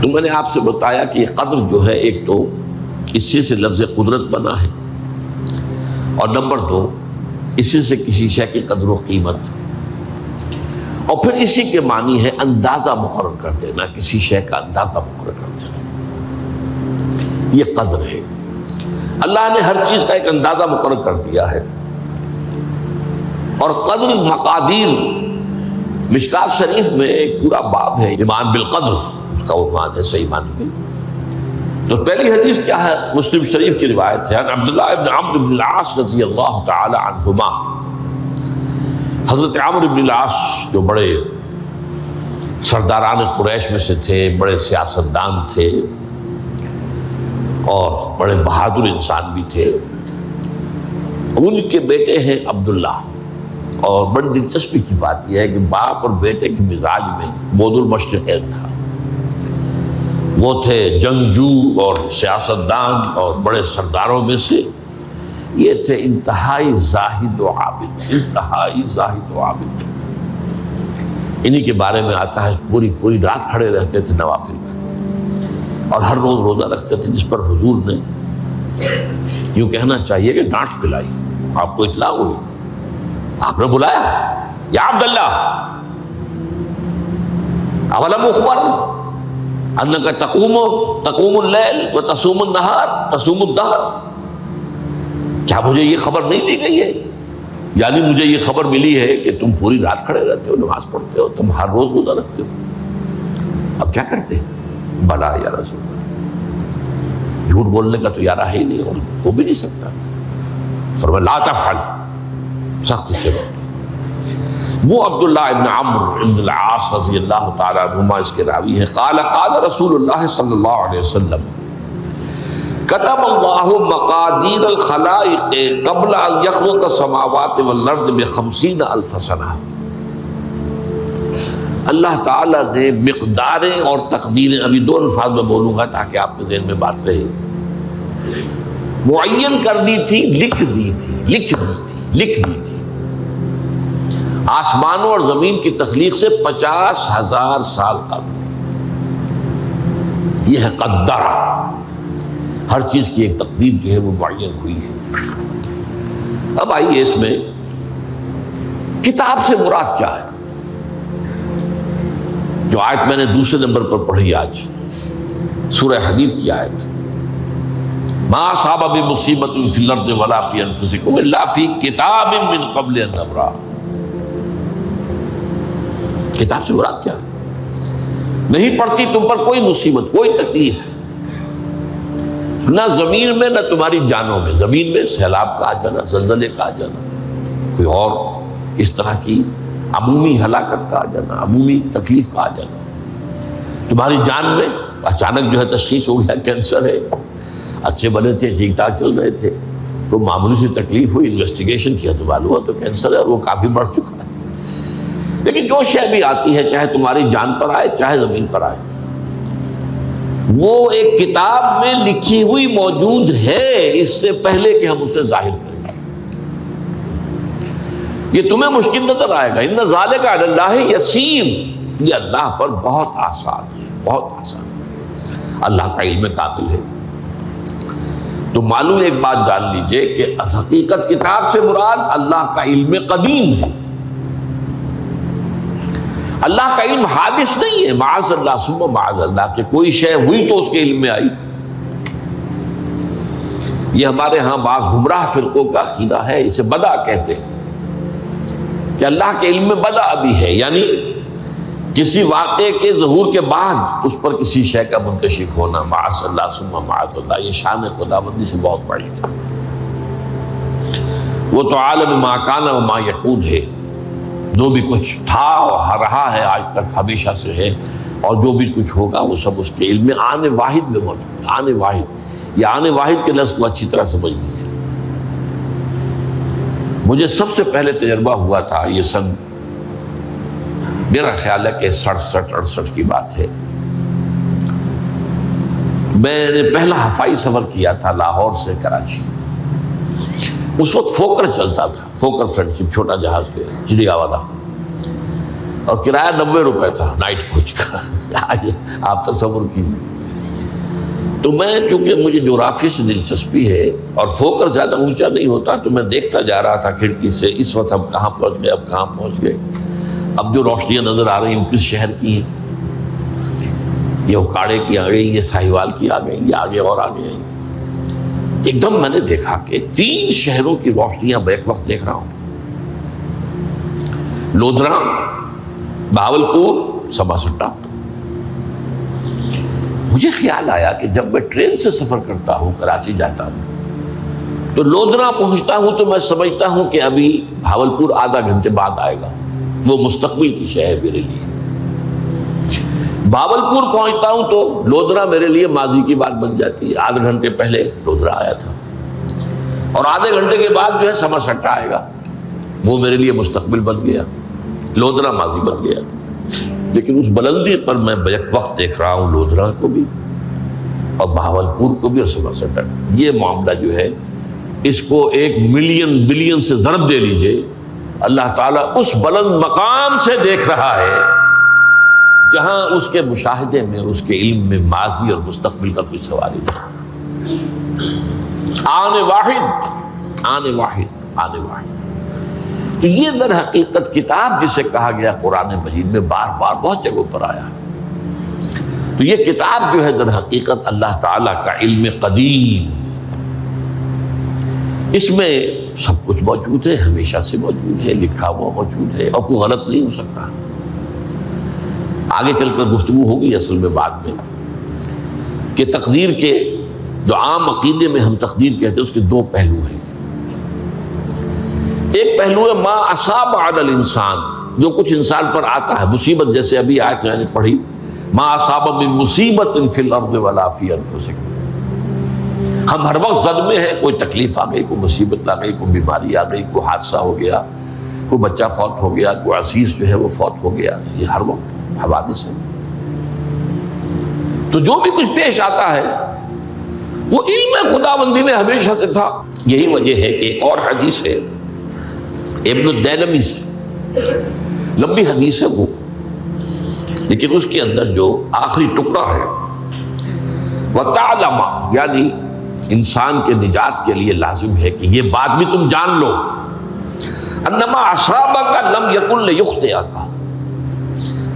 تو میں نے آپ سے بتایا کہ یہ قدر جو ہے ایک تو اسی سے لفظ قدرت بنا ہے، اور نمبر دو اسی سے کسی شے کی قدر و قیمت، اور پھر اسی کے معنی ہے اندازہ مقرر کر دینا، کسی شے کا اندازہ مقرر کر دینا، یہ قدر ہے۔ اللہ نے ہر چیز کا ایک اندازہ مقرر کر دیا ہے، اور قدر مقادیر مشکات شریف میں ایک پورا باب ہے، ایمان بالقدر اس کا عنوان ہے صحیح معنی میں۔ تو پہلی حدیث کیا ہے؟ مسلم شریف کی روایت ہے، عبداللہ ابن عمرو بن العاص رضی اللہ تعالی عنہما۔ حضرت عمرو بن العاص جو بڑے سرداران قریش میں سے تھے، بڑے سیاستدان تھے اور بڑے بہادر انسان بھی تھے، ان کے بیٹے ہیں عبداللہ۔ اور بڑی دلچسپی کی بات یہ ہے کہ باپ اور بیٹے کے مزاج میں بود المشرقین تھا، وہ تھے جنگجو اور سیاستدان اور بڑے سرداروں میں سے، یہ تھے انتہائی زاہد و عابد، انتہائی زاہد و عابد۔ انہی کے بارے میں آتا ہے پوری رات کھڑے رہتے تھے نوافل میں، اور ہر روز روزہ رکھتے تھے، جس پر حضور نے یوں کہنا چاہیے کہ ڈانٹ پلائی۔ آپ کو اطلاع ہوئی، آپ نے بلایا، یا عبداللہ اولم اخبر انک تقوم اللیل وتصوم النہار تصوم الدہر، کیا مجھے یہ خبر نہیں دی گئی ہے؟ یعنی مجھے یہ خبر ملی ہے کہ تم پوری رات کھڑے رہتے ہو، نماز پڑھتے ہو، تم ہر روز روزہ رکھتے ہو، اب کیا کرتے؟ بلا یا رسول اللہ، جھوٹ بولنے کا تو یارہ ہے ہی نہیں، اور ہو بھی نہیں سکتا۔ فرمایا لا تفعل، سخت سے وہ عبداللہ ابن عمرو ابن العاص رضی اللہ تعالیٰ عنہما اس کے راوی ہیں، قال رسول اللہ صلی اللہ علیہ وسلم کتب اللہ مقادیر الخلائق قبل ان یخلق السماوات والارض ب50,000 سنہ۔ اللہ تعالیٰ نے مقداریں اور تقدیریں، ابھی دو الفاظ میں بولوں گا تاکہ آپ کے ذہن میں بات رہے، معین کر دی تھی، لکھ دی تھی آسمانوں اور زمین کی تخلیق سے 50,000 سال قبل۔ یہ ہے قدر، ہر چیز کی ایک تقدیر جو ہے وہ معین ہوئی ہے۔ اب آئیے اس میں کتاب سے مراد کیا ہے؟ جو آیت میں نے دوسرے نمبر پر پڑھی آج، سورہ حدید کی آیت، ما اصاب بمصیبۃ فی الارض ولا فی انفسکم الا فی کتاب من قبل ان نبرأ۔ کتاب سے مراد کیا ہے؟ نہیں پڑتی تم پر کوئی مصیبت، کوئی تکلیف، نہ زمین میں نہ تمہاری جانوں میں، زمین میں سیلاب کا آ جانا، زلزلے کا آ جانا، کوئی اور اس طرح کی عمومی ہلاکت کا آ جانا، عمومی تکلیف کا آ جانا، تمہاری جان میں اچانک جو ہے تشخیص ہو گیا کینسر ہے، اچھے بنے تھے، ٹھیک ٹھاک چل رہے تھے، تو معمولی سی تکلیف ہوئی، انویسٹیگیشن کیا تو معلوم ہوا تو کینسر ہے، اور وہ کافی بڑھ چکا ہے۔ لیکن جو شے بھی آتی ہے، چاہے تمہاری جان پر آئے چاہے زمین پر آئے، وہ ایک کتاب میں لکھی ہوئی موجود ہے، اس سے پہلے کہ ہم اسے ظاہر کریں۔ یہ تمہیں مشکل نظر آئے گا، ان ذالک علی اللہ یسیر، یہ اللہ پر بہت آسان ہے، بہت آسان ہے، اللہ کا علم کامل ہے۔ تو معلوم ایک بات جان لیجئے کہ حقیقت کتاب سے مراد اللہ کا علم قدیم ہے، اللہ کا علم حادث نہیں ہے، معاذ اللہ ثم معاذ اللہ، کہ کوئی شے ہوئی تو اس کے علم میں آئی۔ یہ ہمارے ہاں بعض گمراہ فرقوں کا عقیدہ ہے، اسے بدع کہتے ہیں، کہ اللہ کے علم میں بدع بھی ہے، یعنی کسی واقعے کے ظہور کے بعد اس پر کسی شے کا منکشف ہونا، معاذ اللہ ثم معاذ اللہ، یہ شان خداوندی سے بہت بڑی ہے۔ وہ تو عالم ما کان و ما یکون ہے، جو بھی کچھ تھا اور رہا ہے آج تک ہمیشہ سے ہے، اور جو بھی کچھ ہوگا وہ سب اس کے علم میں آنے واحد میں موجود ہے۔ آنے واحد، یہ آنے واحد کے لفظ کو اچھی طرح سمجھ لیجیے۔ مجھے سب سے پہلے تجربہ ہوا تھا، یہ سن میرا خیال ہے کہ 67-68 کی بات ہے، میں نے پہلا ہفائی سفر کیا تھا لاہور سے کراچی۔ اس وقت فوکر چلتا تھا، فوکر فرینڈشپ، چھوٹا جہاز چڑیا والا، اور کرایہ 90 روپے تھا نائٹ کوچ کا. آپ تصور کیجیے. تو میں چونکہ مجھے جغرافی سے دلچسپی ہے اور فوکس زیادہ اونچا نہیں ہوتا، تو میں دیکھتا جا رہا تھا کھڑکی سے، اس وقت ہم کہاں پہنچ گئے، اب کہاں پہنچ گئے، اب جو روشنیاں نظر آ رہی ہیں کس شہر کی ہیں، یہ اکاڑے کی آ گئی، یہ ساہیوال کی آ گئی، یہ آگے اور آگے آئی. ایک دم میں نے دیکھا کہ 3 شہروں کی روشنیاں میں ایک وقت دیکھ رہا ہوں. لودھرا، بہاولپور، سباسٹا. مجھے خیال آیا کہ جب میں ٹرین سے سفر کرتا ہوں، کراچی جاتا ہوں، تو لودھرا پہنچتا ہوں تو میں سمجھتا ہوں کہ ابھی بہاولپور آدھا گھنٹے بعد آئے گا. وہ مستقبل کی شے ہے میرے لیے. بہاولپور پہنچتا ہوں تو لودھرا میرے لیے ماضی کی بات بن جاتی ہے. آدھے گھنٹے پہلے لودھرا آیا تھا، اور آدھے گھنٹے کے بعد جو ہے سماسٹا آئے گا. وہ میرے لیے مستقبل بن گیا، لودھرا ماضی بن گیا. لیکن اس بلندی پر میں بیک وقت دیکھ رہا ہوں لودھرا کو بھی اور بہاولپور کو بھی اور سماسٹا. یہ معاملہ جو ہے اس کو 1 ملین بلین سے ضرب دے لیجئے. اللہ تعالیٰ اس بلند مقام سے دیکھ رہا ہے جہاں اس کے مشاہدے میں، اس کے علم میں ماضی اور مستقبل کا کوئی سوال ہی نہیں. آنے واحد، آنے واحد، آنے واحد. تو یہ در حقیقت کتاب جسے کہا گیا قرآن مجید میں بار بار بہت جگہوں پر آیا. تو یہ کتاب جو ہے در حقیقت اللہ تعالیٰ کا علم قدیم، اس میں سب کچھ موجود ہے، ہمیشہ سے موجود ہے، لکھا ہوا موجود ہے، اور کوئی غلط نہیں ہو سکتا. آگے چل کر گفتگو ہوگی اصل میں بعد میں کہ تقدیر کے جو عام عقیدے میں ہم تقدیر کہتے ہیں اس کے 2 پہلو ہیں. ایک پہلو ہے ما اصاب علی الانسان، جو کچھ انسان پر آتا ہے مصیبت، جیسے ابھی آیت میں نے پڑھی ما اصاب من مصیبت فی الارض ولا فی انفسکم. ہم ہر وقت صدمے ہیں، کوئی تکلیف آ گئی، کوئی مصیبت آ گئی، کوئی بیماری آ گئی، کوئی حادثہ ہو گیا، کوئی بچہ فوت ہو گیا، کوئی عزیز جو ہے وہ فوت ہو گیا. یہ ہر وقت حوادث ہے. تو جو بھی کچھ پیش آتا ہے وہ علم خداوندی میں ہمیشہ سے تھا. یہی وجہ ہے کہ ایک اور حدیث ہے ابن الدیلمی سے، لمبی حدیث ہے وہ، لیکن اس کے اندر جو آخری ٹکڑا ہے وَتَعْلَمَ، یعنی انسان کے نجات کے لیے لازم ہے کہ یہ بات بھی تم جان لو انما اصابک لم یکن لیخطئک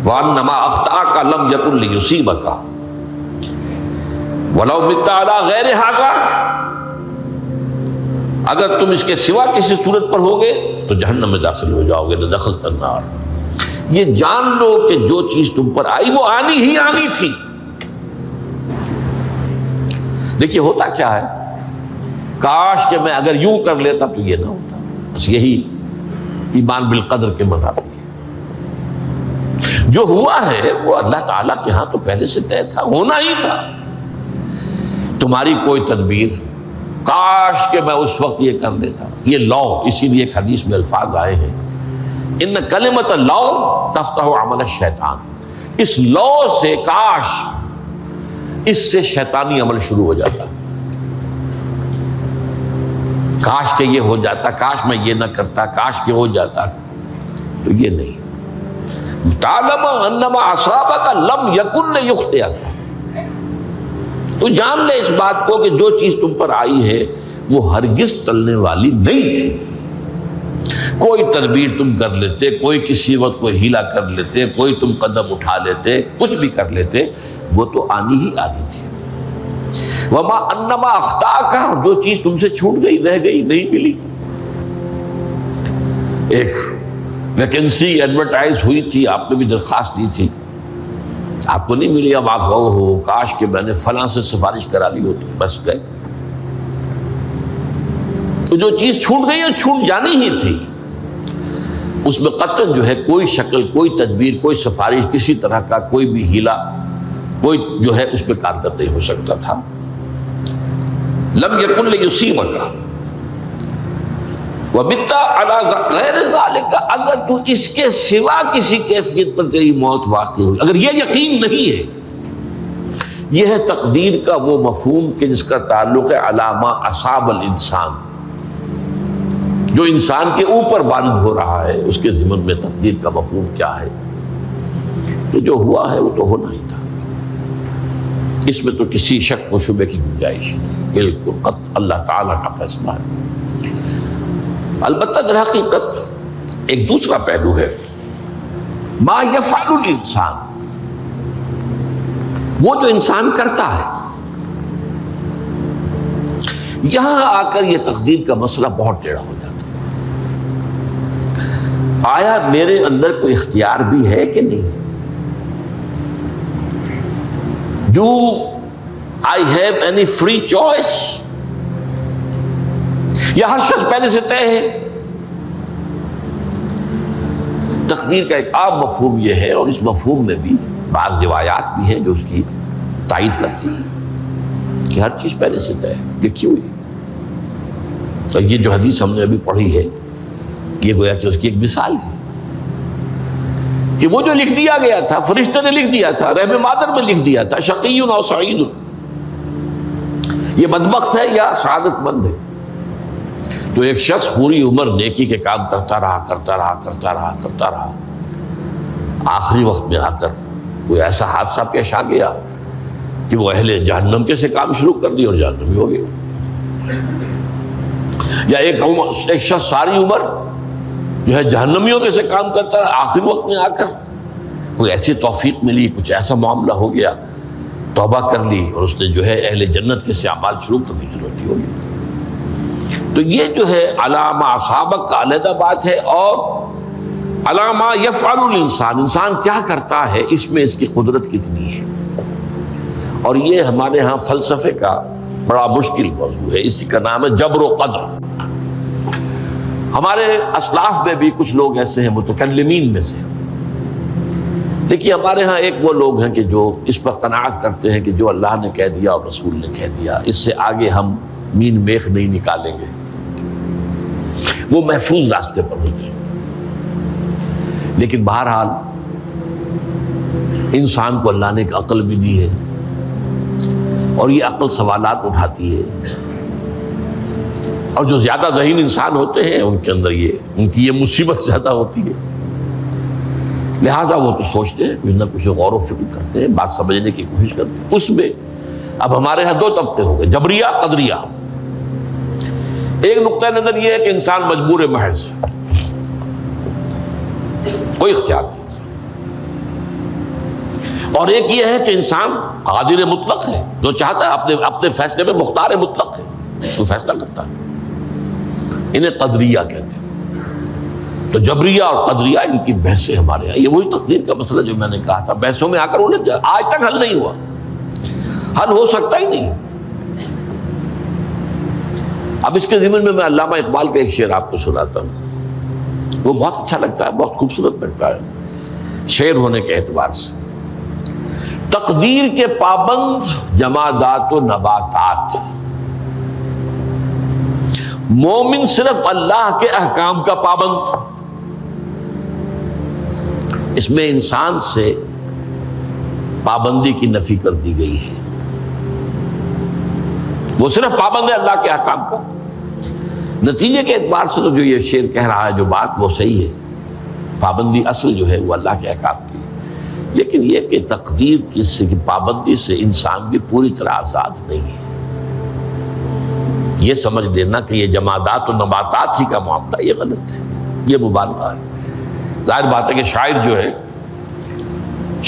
وانما اخطاک لم یکن لیصیبک ولو مت علی غیر ھذا. اگر تم اس کے سوا کسی صورت پر ہوگے تو جہنم میں داخل ہو جاؤ گے، لدخلت النار. یہ جان لو کہ جو چیز تم پر آئی وہ آنی ہی آنی تھی. دیکھیے ہوتا کیا ہے، کاش کہ میں اگر یوں کر لیتا تو یہ نہ ہوتا. بس یہی ایمان بالقدر کے منافی ہے. جو ہوا ہے وہ اللہ تعالیٰ کے ہاں تو پہلے سے طے تھا، ہونا ہی تھا. تمہاری کوئی تدبیر، کاش کہ میں اس وقت یہ کر لیتا. یہ لو، اسی لیے ایک حدیث میں الفاظ آئے ہیں ان کلمۃ لو تفتح عمل الشیطان. اس لو سے، کاش، اس سے شیطانی عمل شروع ہو جاتا. کاش کہ یہ ہو جاتا، کاش میں یہ نہ کرتا، کاش کہ ہو جاتا. تو یہ نہیں. تعلم انما اصابک لم یکن لیخطئک. تو جان لے اس بات کو کہ جو چیز تم پر آئی ہے وہ ہرگز ٹلنے والی نہیں تھی. کوئی تدبیر تم کر لیتے، کوئی کسی وقت کوئی ہیلا کر لیتے، کوئی تم قدم اٹھا لیتے، کچھ بھی کر لیتے، وہ تو آنی ہی آنی تھی. وما انما اخطاک، جو چیز تم سے چھوٹ گئی، رہ گئی، نہیں ملی. ایک ویکنسی ایڈورٹائز ہوئی تھی، آپ نے بھی درخواست دی تھی، آپ کو نہیں ملی. اب آپ ہو کاش کہ میں نے فلاں سے سفارش کرا لی ہوتی. بس گئے. تو جو چیز چھوٹ گئی وہ چھوٹ جانی ہی تھی. اس میں قطعاً جو ہے کوئی شکل، کوئی تدبیر، کوئی سفارش، کسی طرح کا کوئی بھی ہیلا، کوئی جو ہے اس پہ کارگر نہیں ہو سکتا تھا. لم یکن لیصیبک وبت علی غیر ذالک. اگر تو اس کے سوا کسی کیفیت پر تیری موت واقع ہوئی، اگر یہ یقین نہیں ہے، یہ ہے تقدیر کا وہ مفہوم کہ جس کا تعلق ہے علامہ اصاب الانسان، جو انسان کے اوپر وارد ہو رہا ہے، اس کے ضمن میں تقدیر کا مفہوم کیا ہے. کہ جو ہوا ہے وہ تو ہونا ہی تھا، اس میں تو کسی شک و شبے کی گنجائش نہیں، بالکل قط اللہ تعالیٰ کا فیصلہ ہے۔ البتہ در حقیقت ایک دوسرا پہلو ہے، ما یفعل الانسان، وہ جو انسان کرتا ہے۔ یہاں آ کر یہ تقدیر کا مسئلہ بہت ٹیڑھا ہو جاتا ہے۔ آیا میرے اندر کوئی اختیار بھی ہے کہ نہیں؟ Do I have any free choice؟ یا ہر شخص پہلے سے طے ہے؟ تقدیر کا ایک عام مفہوم یہ ہے، اور اس مفہوم میں بھی بعض روایات بھی ہیں جو اس کی تائید کرتی ہیں کہ ہر چیز پہلے سے طے ہے، لکھی ہوئی۔ اور یہ جو حدیث ہم نے ابھی پڑھی ہے، یہ گویا کہ اس کی ایک مثال ہے کہ وہ جو لکھ دیا گیا تھا، فرشتے نے لکھ دیا تھا، رحم مادر میں لکھ دیا تھا، شقی او سعید، یہ بدبخت ہے یا سعادت مند ہے۔ تو ایک شخص پوری عمر نیکی کے کام کرتا رہا، آخری وقت میں آ کر کوئی ایسا حادثہ پیش آ گیا کہ وہ اہل جہنم کے سے کام شروع کر دی اور جہنمی ہو گیا۔ یا ایک شخص ساری عمر جو ہے جہنمیوں کے سے کام کرتا رہا، آخری وقت میں آ کر کوئی ایسی توفیق ملی، کچھ ایسا معاملہ ہو گیا، توبہ کر لی اور اس نے جو ہے اہل جنت کے سے اعمال شروع کرنے کی ضرورت ہو گئی۔ تو یہ جو ہے علامہ اصحابک کا علیحدہ بات ہے، اور علامہ یفعل الانسان، انسان کیا کرتا ہے، اس میں اس کی قدرت کتنی ہے۔ اور یہ ہمارے ہاں فلسفے کا بڑا مشکل موضوع ہے، اسی کا نام ہے جبر و قدر۔ ہمارے اسلاف میں بھی کچھ لوگ ایسے ہیں متکلمین میں سے، لیکن ہمارے ہاں ایک وہ لوگ ہیں کہ جو اس پر قناعت کرتے ہیں کہ جو اللہ نے کہہ دیا اور رسول نے کہہ دیا، اس سے آگے ہم مین میخ نہیں نکالیں گے۔ وہ محفوظ راستے پر ہوتے ہیں، لیکن بہرحال انسان کو اللہ نے ایک عقل بھی دی ہے، اور یہ عقل سوالات اٹھاتی ہے، اور جو زیادہ ذہین انسان ہوتے ہیں ان کے اندر ان کی یہ مصیبت زیادہ ہوتی ہے، لہٰذا وہ تو سوچتے ہیں، کچھ نہ کچھ غور و فکر کرتے ہیں، بات سمجھنے کی کوشش کرتے ہیں۔ اس میں اب ہمارے ہاں دو طبقے ہو گئے، جبریہ، قدریہ۔ ایک نقطہ نظر یہ ہے کہ انسان مجبور محض، کوئی اختیار نہیں، اور ایک یہ ہے کہ انسان قادر مطلق ہے، جو چاہتا ہے اپنے فیصلے میں مختار مطلق ہے، وہ فیصلہ کرتا ہے۔ انہیں قدریہ کہتے ہیں۔ تو جبریہ اور قدریہ ان کی بحثیں ہمارے یہاں، یہ وہی تقدیر کا مسئلہ جو میں نے کہا تھا، بحثوں میں آ کر انہیں آج تک حل نہیں ہوا، حل ہو سکتا ہی نہیں۔ اب اس کے ضمن میں علامہ اقبال کا ایک شعر آپ کو سناتا ہوں، وہ بہت اچھا لگتا ہے، بہت خوبصورت لگتا ہے شعر ہونے کے اعتبار سے۔ تقدیر کے پابند جمادات و نباتات، مومن صرف اللہ کے احکام کا پابند۔ اس میں انسان سے پابندی کی نفی کر دی گئی ہے، وہ صرف پابند ہے اللہ کے احکام کا۔ نتیجے کے اعتبار سے تو جو یہ شعر کہہ رہا ہے جو بات، وہ صحیح ہے، پابندی اصل جو ہے وہ اللہ کے احکام کی ہے، لیکن یہ کہ تقدیر کی پابندی سے انسان بھی پوری طرح آزاد نہیں ہے۔ یہ سمجھ لینا کہ یہ جمادات و نباتات ہی کا معاملہ، یہ غلط ہے، یہ مبالغہ ہے۔ ظاہر بات ہے کہ شاعر جو ہے،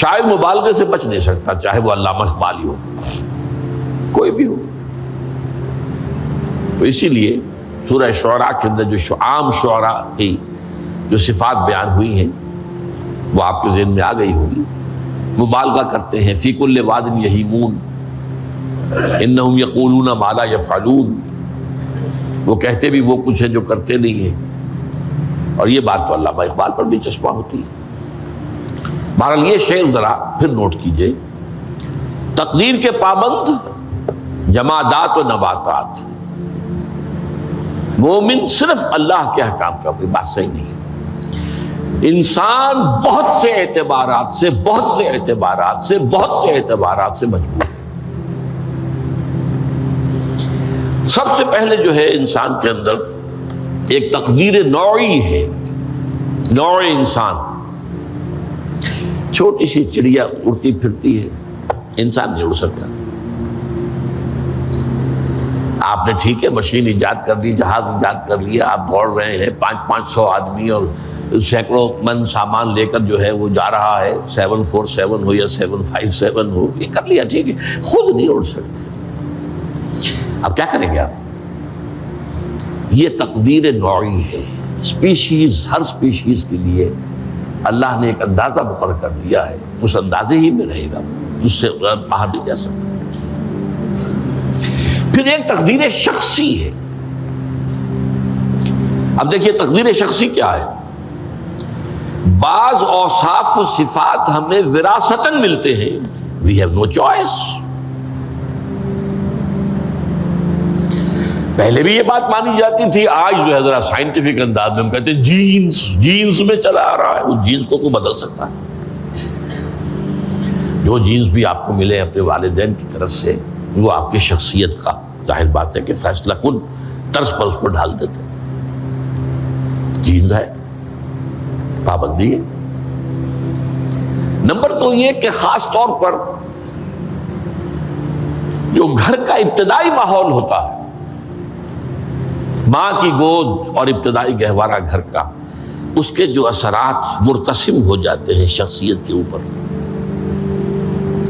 شاعر مبالغے سے بچ نہیں سکتا، چاہے وہ علامہ اقبال ہو، کوئی بھی ہو۔ تو اسی لیے سورہ شعراء کے اندر جو عام شعراء کی جو صفات بیان ہوئی ہیں وہ آپ کے ذہن میں آ گئی ہوگی۔ مبالغہ کرتے ہیں، فی کل واد یہیمون انہم یقولون ما لا یفعلون، وہ کہتے بھی وہ کچھ ہے جو کرتے نہیں ہیں، اور یہ بات تو علامہ اقبال پر بھی چشمہ ہوتی ہے۔ بہرحال یہ شعر ذرا پھر نوٹ کیجئے، تقدیر کے پابند جمادات و نباتات، مومن صرف اللہ کے احکام کا، کوئی بات صحیح نہیں ہے۔ انسان بہت سے اعتبارات سے مجبور ہے۔ سب سے پہلے جو ہے انسان کے اندر ایک تقدیر نوعی ہے، نوع انسان، چھوٹی سی چڑیا اڑتی پھرتی ہے، انسان نہیں اڑ سکتا۔ آپ نے ٹھیک ہے مشین ایجاد کر دی، جہاز ایجاد کر لیا، آپ دوڑ رہے ہیں 500 آدمی اور سینکڑوں من سامان لے کر جو ہے وہ جا رہا ہے، 747 ہو یا 757 ہو، یہ کر لیا ٹھیک ہے، خود نہیں اڑ سکتے۔ اب کیا کریں گے آپ؟ یہ تقدیر نوعی ہے، اسپیشیز، ہر اسپیشیز کے لیے اللہ نے ایک اندازہ مقرر کر دیا ہے، اس اندازے ہی میں رہے گا، اس سے باہر نہیں جا سکتا۔ پھر ایک تقدیر شخصی ہے۔ اب دیکھیے تقدیر شخصی کیا ہے؟ بعض اوصاف و صفات ہمیں وراثتاً ملتے ہیں، we have no choice۔ پہلے بھی یہ بات مانی جاتی تھی، آج جو ہے ذرا سائنٹیفک انداز میں ہم کہتے ہیں جینز میں چلا آ رہا ہے، وہ جینز کو کوئی بدل سکتا ہے؟ جو جینز بھی آپ کو ملے اپنے والدین کی طرف سے، وہ آپ کی شخصیت کا ظاہر بات ہے کہ فیصلہ کن طرز پر اس کو ڈھال دیتے ہیں۔ جینز ہے، پابندی ہے۔ نمبر 2 یہ کہ خاص طور پر جو گھر کا ابتدائی ماحول ہوتا ہے، ماں کی گود اور ابتدائی گہوارہ گھر کا، اس کے جو اثرات مرتسم ہو جاتے ہیں شخصیت کے اوپر،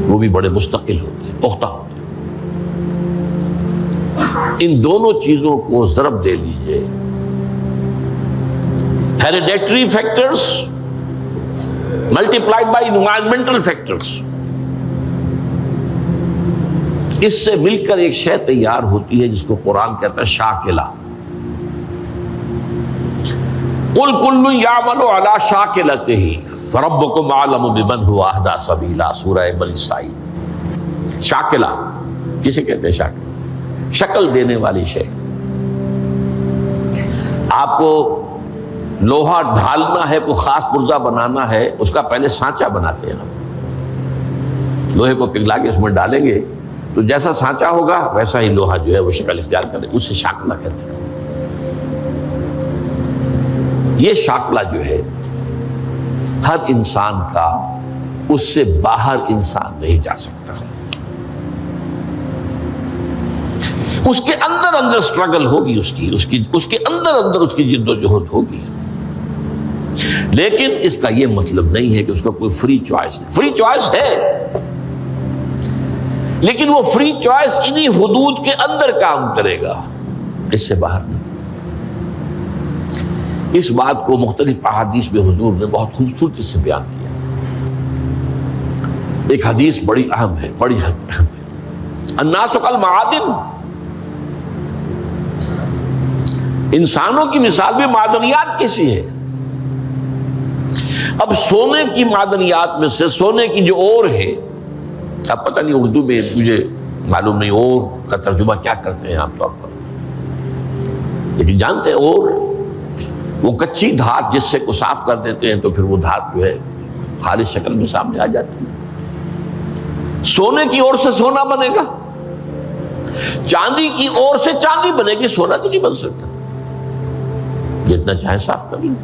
وہ بھی بڑے مستقل ہوتے ہیں، پختہ ہوتے ہیں۔ ان دونوں چیزوں کو ضرب دے لیجئے، hereditary factors multiplied by environmental factors, اس سے مل کر ایک شے تیار ہوتی ہے جس کو قرآن کہتا ہے شاکلہ۔ قُلْ كُلٌّ يَعْمَلُ عَلَىٰ شَاكِلَتِهِ فَرَبُّكُمْ أَعْلَمُ بِمَنْ هُوَ أَهْدَىٰ سَبِيلًا، سورہ بنی اسرائیل۔ شاکلہ کسے کہتے ہیں؟ شاکلہ شکل دینے والی شے۔ آپ کو لوہا ڈھالنا ہے، کوئی خاص پرزہ بنانا ہے، اس کا پہلے سانچہ بناتے ہیں ہم، لوہے کو پگھلا کے اس میں ڈالیں گے تو جیسا سانچہ ہوگا ویسا ہی لوہا جو ہے وہ شکل اختیار کرے، اسے شاکلہ کہتے ہیں۔ یہ شاکلہ جو ہے ہر انسان کا، اس سے باہر انسان نہیں جا سکتا، اس کے اندر سٹرگل ہوگی، اس کے اندر اس کی جد و جہد ہوگی، لیکن اس کا یہ مطلب نہیں ہے کہ اس کا کوئی فری چوائس ہے۔ فری چوائس ہے، لیکن وہ فری چوائس انہی حدود کے اندر کام کرے گا، اس سے باہر نہیں۔ اس بات کو مختلف احادیث میں حضور نے بہت خوبصورتی سے بیان کیا۔ ایک حدیث بڑی اہم ہے، بڑی اہم ہے، الناس کالمعادن، انسانوں کی مثال بھی معدنیات کیسی ہے۔ اب سونے کی معدنیات میں سے سونے کی جو اور ہے، اب پتہ نہیں اردو میں مجھے معلوم نہیں اور کا ترجمہ کیا کرتے ہیں عام طور پر، لیکن جانتے ہیں اور وہ کچی دھات جس سے کو صاف کر دیتے ہیں تو پھر وہ دھات جو ہے خالص شکل میں سامنے آ جاتی ہے۔ سونے کی اور سے سونا بنے گا، چاندی کی اور سے چاندی بنے گی، سونا تو نہیں بن سکتا، جتنا چاہے صاف کر لیں،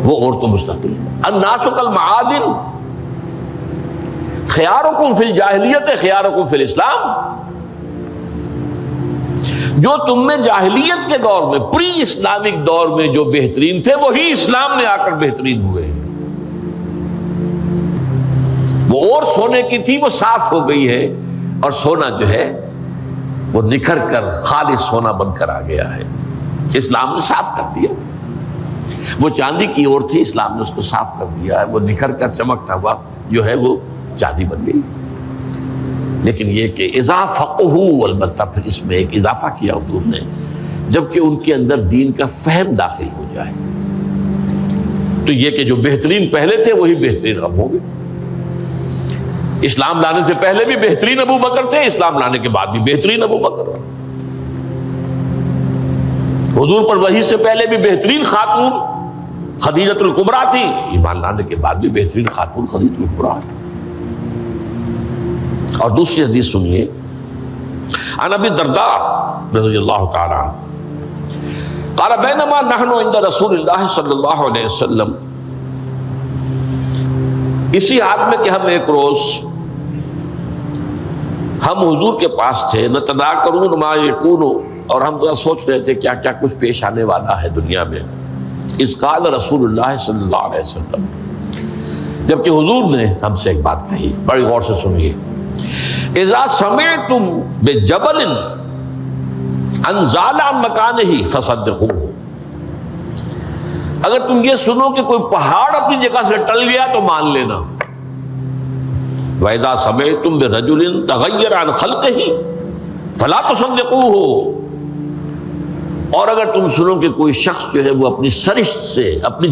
وہ اور تو مستقل ہے۔ الناس کالمعادن خیارکم فی الجاہلیت خیارکم فی الاسلام، جو تم میں جاہلیت کے دور میں، پری اسلامک دور میں جو بہترین تھے، وہی اسلام میں آ کر بہترین ہوئے ہیں۔ وہ اور سونے کی تھی، وہ صاف ہو گئی ہے، اور سونا جو ہے وہ نکھر کر خالص سونا بن کر آ گیا ہے، اسلام نے صاف کر دیا۔ وہ چاندی کی اور تھی، اسلام نے اس کو صاف کر دیا ہے، وہ نکھر کر چمکتا ہوا جو ہے وہ چاندی بن گئی۔ لیکن یہ کہ اذا فقہوا، البتہ پھر اس میں ایک اضافہ کیا حضور نے، جبکہ ان کے اندر دین کا فہم داخل ہو جائے، تو یہ کہ جو بہترین پہلے تھے وہی بہترین اب ہوں گے۔ اسلام لانے سے پہلے بھی بہترین ابو بکر تھے، اسلام لانے کے بعد بھی بہترین ابو بکر۔ حضور پر وحی سے پہلے بھی بہترین خاتون خدیجۃ الکبریٰ تھی، ایمان لانے کے بعد بھی بہترین خاتون خدیجۃ الکبریٰ۔ اور دوسری حدیث سنیے، عن ابی الدرداء رضی اللہ تعالی عنہ قال بینما نحن عند رسول اللہ صلی اللہ علیہ وسلم اسی حال میں کہ ہم ایک روز ہم حضور کے پاس تھے، نتذاکرون ما یکون، اور ہم ذرا سوچ رہے تھے کیا کیا کچھ پیش آنے والا ہے دنیا میں۔ اذ قال رسول اللہ صلی اللہ علیہ وسلم، جبکہ حضور نے ہم سے ایک بات کہی، بڑی غور سے سنیے۔ اذا سمعتم بجبل ان زال عن مکانہ فصدقوہ، اگر تم یہ سنو کہ کوئی پہاڑ اپنی جگہ سے ٹل گیا تو مان لینا۔ وَإِذَا سَمِعْتُمْ بِرَجُلٍ تَغَيَّرَ عَنْ خَلْقِهِ فَلَا تُصَدِّقُوهُ، اور اگر تم سنو کہ کوئی شخص جو ہے وہ اپنی سرشت سے، اپنی